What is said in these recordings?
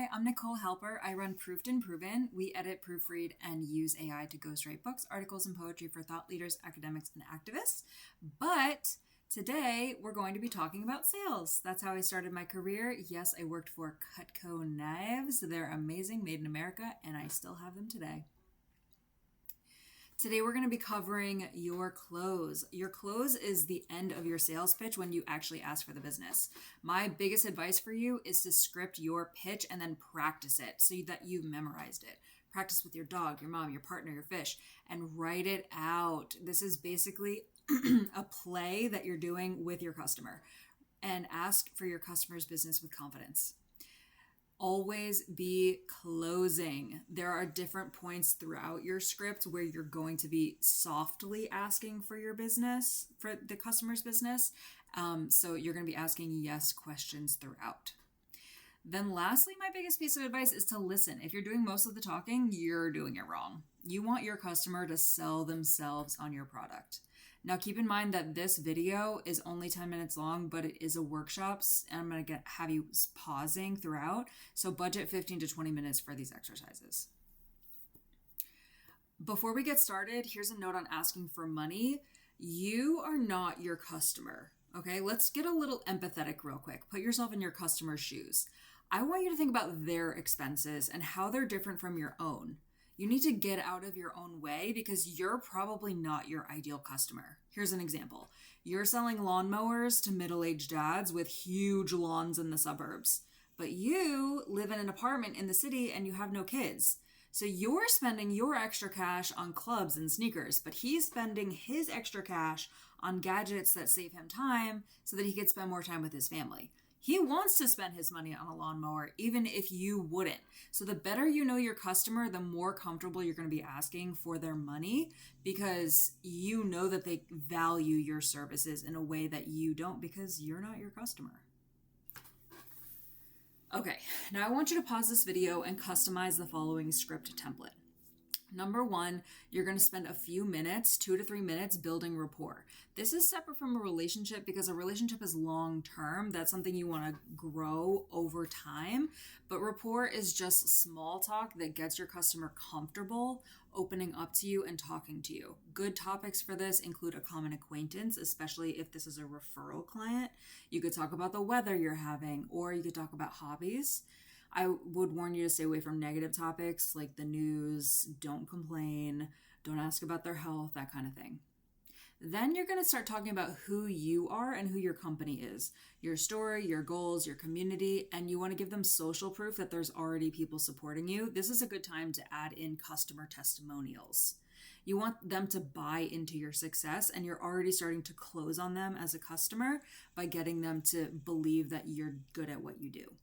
Hi, I'm Nicole Halper. I run Proofed and Proven. We edit, proofread, and use AI to ghostwrite books, articles, and poetry for thought leaders, academics, and activists. But today we're going to be talking about sales. That's how I started my career. Yes, I worked for Cutco Knives. They're amazing, made in America, and I still have them today. Today we're going to be covering your close. Your close is the end of your sales pitch when you actually ask for the business. My biggest advice for you is to script your pitch and then practice it so that you've memorized it. Practice with your dog, your mom, your partner, your fish, and write it out. This is basically a play that you're doing with your customer, and ask for your customer's business with confidence. Always be closing. There are different points throughout your script where you're going to be softly asking for your business, for the customer's business. So you're going to be asking yes questions throughout. Then lastly, my biggest piece of advice is to listen. If you're doing most of the talking, you're doing it wrong. You want your customer to sell themselves on your product. Now, keep in mind that this video is only 10 minutes long, but it is a workshop, and I'm going to have you pausing throughout. So budget 15 to 20 minutes for these exercises. Before we get started, here's a note on asking for money. You are not your customer, okay? Let's get a little empathetic real quick. Put yourself in your customer's shoes. I want you to think about their expenses and how they're different from your own. You need to get out of your own way because you're probably not your ideal customer. Here's an example. You're selling lawnmowers to middle-aged dads with huge lawns in the suburbs, but you live in an apartment in the city and you have no kids. So you're spending your extra cash on clubs and sneakers, but he's spending his extra cash on gadgets that save him time so that he can spend more time with his family. He wants to spend his money on a lawnmower, even if you wouldn't. So the better you know your customer, the more comfortable you're going to be asking for their money because you know that they value your services in a way that you don't because you're not your customer. Okay, now I want you to pause this video and customize the following script template. Number one, you're going to spend a few minutes, 2 to 3 minutes, building rapport. This is separate from a relationship because a relationship is long-term. That's something you want to grow over time. But rapport is just small talk that gets your customer comfortable opening up to you and talking to you. Good topics for this include a common acquaintance, especially if this is a referral client. You could talk about the weather you're having, or you could talk about hobbies. I would warn you to stay away from negative topics like the news, don't complain, don't ask about their health, that kind of thing. Then you're going to start talking about who you are and who your company is, your story, your goals, your community, and you want to give them social proof that there's already people supporting you. This is a good time to add in customer testimonials. You want them to buy into your success, and you're already starting to close on them as a customer by getting them to believe that you're good at what you do.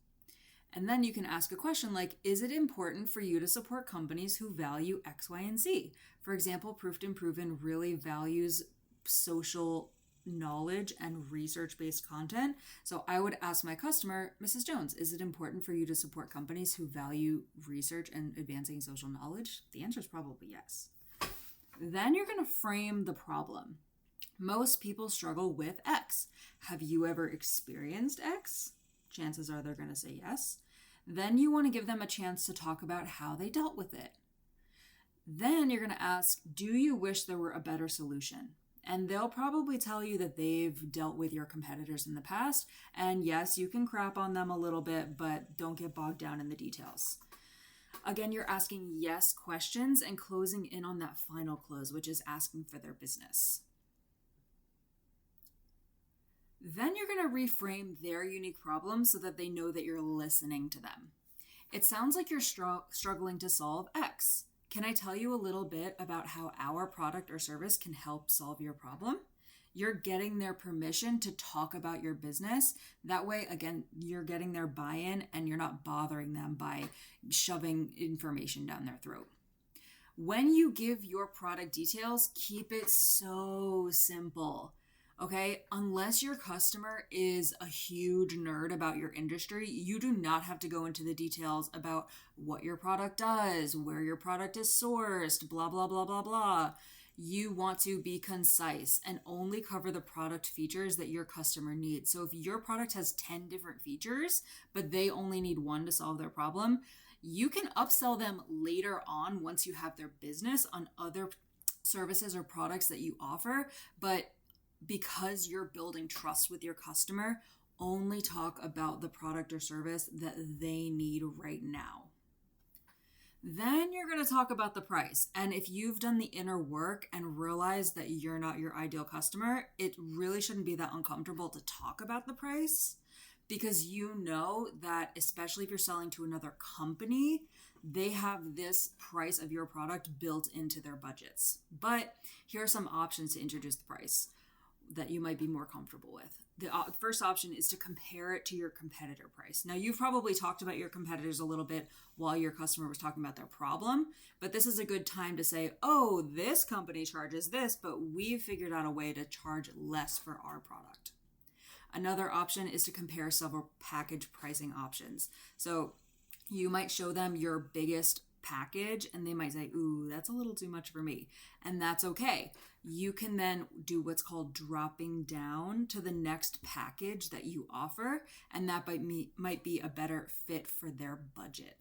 And then you can ask a question like, is it important for you to support companies who value X, Y, and Z? For example, Proofed and Proven really values social knowledge and research-based content. So I would ask my customer, Mrs. Jones, is it important for you to support companies who value research and advancing social knowledge? The answer is probably yes. Then you're going to frame the problem. Most people struggle with X. Have you ever experienced X? Chances are they're going to say yes. Then you want to give them a chance to talk about how they dealt with it. Then you're going to ask, do you wish there were a better solution? And they'll probably tell you that they've dealt with your competitors in the past. And yes, you can crap on them a little bit, but don't get bogged down in the details. Again, you're asking yes questions and closing in on that final close, which is asking for their business. Then you're going to reframe their unique problem so that they know that you're listening to them. It sounds like you're struggling to solve X. Can I tell you a little bit about how our product or service can help solve your problem? You're getting their permission to talk about your business. That way, again, you're getting their buy-in and you're not bothering them by shoving information down their throat. When you give your product details, keep it so simple. Okay, unless your customer is a huge nerd about your industry, you do not have to go into the details about what your product does, where your product is sourced, blah, blah, blah, blah, blah. You want to be concise and only cover the product features that your customer needs. So if your product has 10 different features, but they only need one to solve their problem, you can upsell them later on once you have their business on other services or products that you offer. But because you're building trust with your customer, only talk about the product or service that they need right now. Then you're going to talk about the price. And if you've done the inner work and realized that you're not your ideal customer, it really shouldn't be that uncomfortable to talk about the price, because you know that, especially if you're selling to another company, they have this price of your product built into their budgets. But here are some options to introduce the price that you might be more comfortable with. The first option is to compare it to your competitor price. Now, you've probably talked about your competitors a little bit while your customer was talking about their problem, but this is a good time to say, oh, this company charges this, but we've figured out a way to charge less for our product. Another option is to compare several package pricing options. So you might show them your biggest package and they might say, ooh, that's a little too much for me. And that's okay. You can then do what's called dropping down to the next package that you offer, and that might be a better fit for their budget.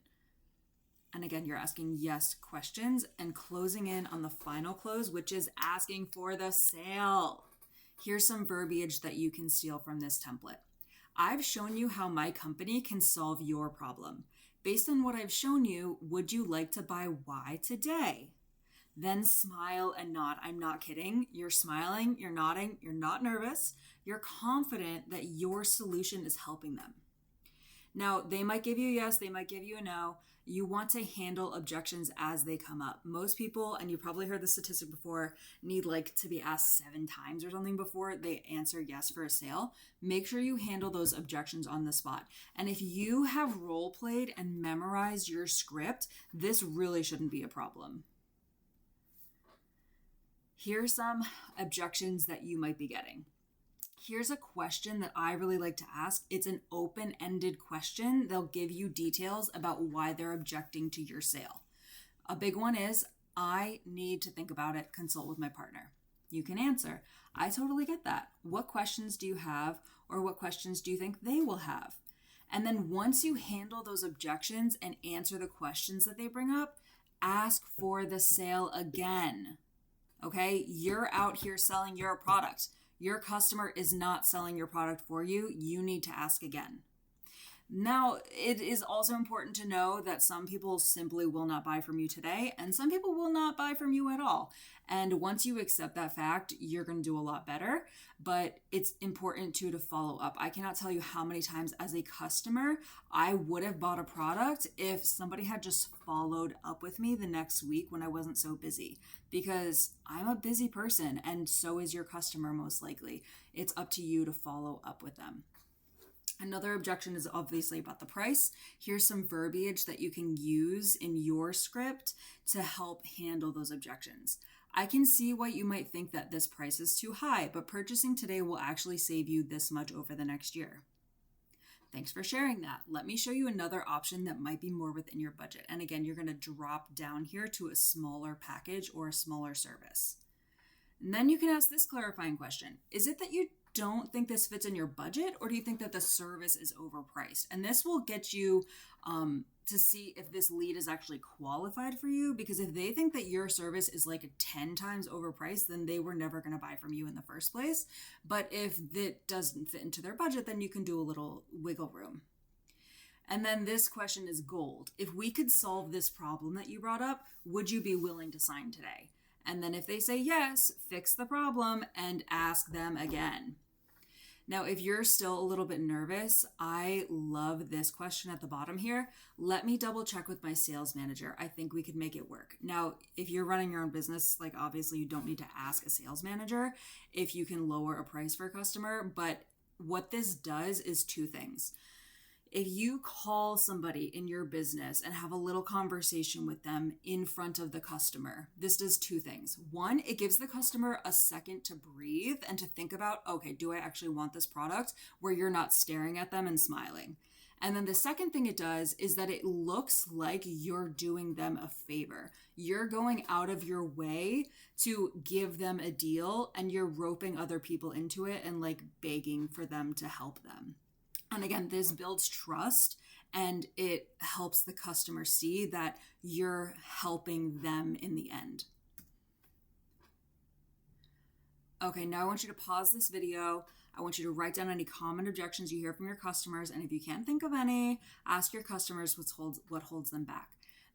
And again, you're asking yes questions and closing in on the final close, which is asking for the sale. Here's some verbiage that you can steal from this template. I've shown you how my company can solve your problem. Based on what I've shown you, would you like to buy Y today? Then smile and nod. I'm not kidding. You're smiling, you're nodding, you're not nervous. You're confident that your solution is helping them. Now, they might give you a yes, they might give you a no. You want to handle objections as they come up. Most people, and you probably heard the statistic before, need to be asked 7 times or something before they answer yes for a sale. Make sure you handle those objections on the spot. And if you have role played and memorized your script, this really shouldn't be a problem. Here's some objections that you might be getting. Here's a question that I really like to ask. It's an open-ended question. They'll give you details about why they're objecting to your sale. A big one is, I need to think about it, consult with my partner. You can answer, I totally get that. What questions do you have, or what questions do you think they will have? And then once you handle those objections and answer the questions that they bring up, ask for the sale again. Okay, you're out here selling your product. Your customer is not selling your product for you. You need to ask again. Now, it is also important to know that some people simply will not buy from you today, and some people will not buy from you at all. And once you accept that fact, you're going to do a lot better, but it's important to follow up. I cannot tell you how many times as a customer, I would have bought a product if somebody had just followed up with me the next week when I wasn't so busy, because I'm a busy person and so is your customer most likely. It's up to you to follow up with them. Another objection is obviously about the price. Here's some verbiage that you can use in your script to help handle those objections. I can see why you might think that this price is too high, but purchasing today will actually save you this much over the next year. Thanks for sharing that. Let me show you another option that might be more within your budget. And again, you're going to drop down here to a smaller package or a smaller service. And then you can ask this clarifying question. Is it that you don't think this fits in your budget, or do you think that the service is overpriced? And this will get you to see if this lead is actually qualified for you, because if they think that your service is 10 times overpriced, then they were never going to buy from you in the first place. But if it doesn't fit into their budget, then you can do a little wiggle room. And then this question is gold. If we could solve this problem that you brought up, would you be willing to sign today? And then if they say yes, fix the problem and ask them again. Now, if you're still a little bit nervous, I love this question at the bottom here. Let me double check with my sales manager. I think we could make it work. Now, if you're running your own business, obviously you don't need to ask a sales manager if you can lower a price for a customer. But what this does is 2 things. If you call somebody in your business and have a little conversation with them in front of the customer, this does 2 things. 1, it gives the customer a second to breathe and to think about, okay, do I actually want this product, where you're not staring at them and smiling. And then the second thing it does is that it looks like you're doing them a favor. You're going out of your way to give them a deal, and you're roping other people into it and like begging for them to help them. And again, this builds trust and it helps the customer see that you're helping them in the end. Okay, now I want you to pause this video. I want you to write down any common objections you hear from your customers. And if you can't think of any, ask your customers what holds them back.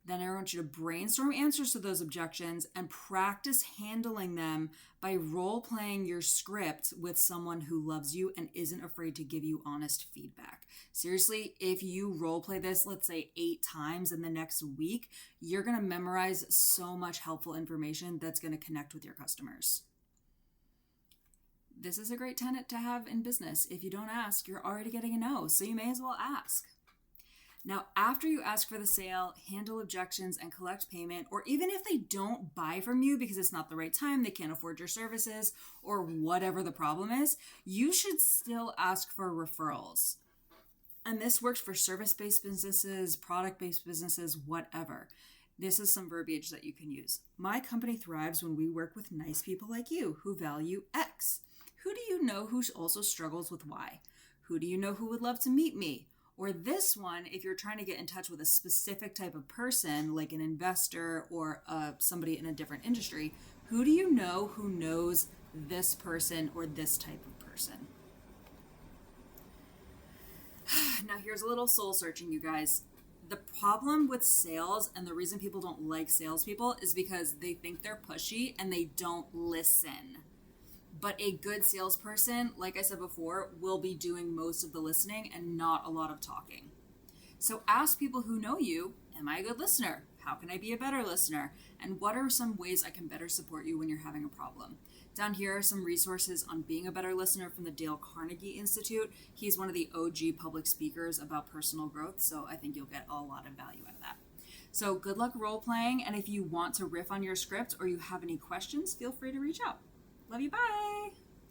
Then I want you to brainstorm answers to those objections and practice handling them by role-playing your script with someone who loves you and isn't afraid to give you honest feedback. Seriously, if you role-play this, let's say 8 times in the next week, you're going to memorize so much helpful information that's going to connect with your customers. This is a great tenet to have in business. If you don't ask, you're already getting a no, so you may as well ask. Now, after you ask for the sale, handle objections and collect payment, or even if they don't buy from you because it's not the right time, they can't afford your services, or whatever the problem is, you should still ask for referrals. And this works for service-based businesses, product-based businesses, whatever. This is some verbiage that you can use. My company thrives when we work with nice people like you who value X. Who do you know who also struggles with Y? Who do you know who would love to meet me? Or this one, if you're trying to get in touch with a specific type of person, like an investor or somebody in a different industry, who do you know who knows this person or this type of person? Now here's a little soul searching, you guys. The problem with sales and the reason people don't like salespeople is because they think they're pushy and they don't listen. But a good salesperson, like I said before, will be doing most of the listening and not a lot of talking. So ask people who know you, am I a good listener? How can I be a better listener? And what are some ways I can better support you when you're having a problem? Down here are some resources on being a better listener from the Dale Carnegie Institute. He's one of the OG public speakers about personal growth, so I think you'll get a lot of value out of that. So good luck role playing, and if you want to riff on your script or you have any questions, feel free to reach out. Love you, bye!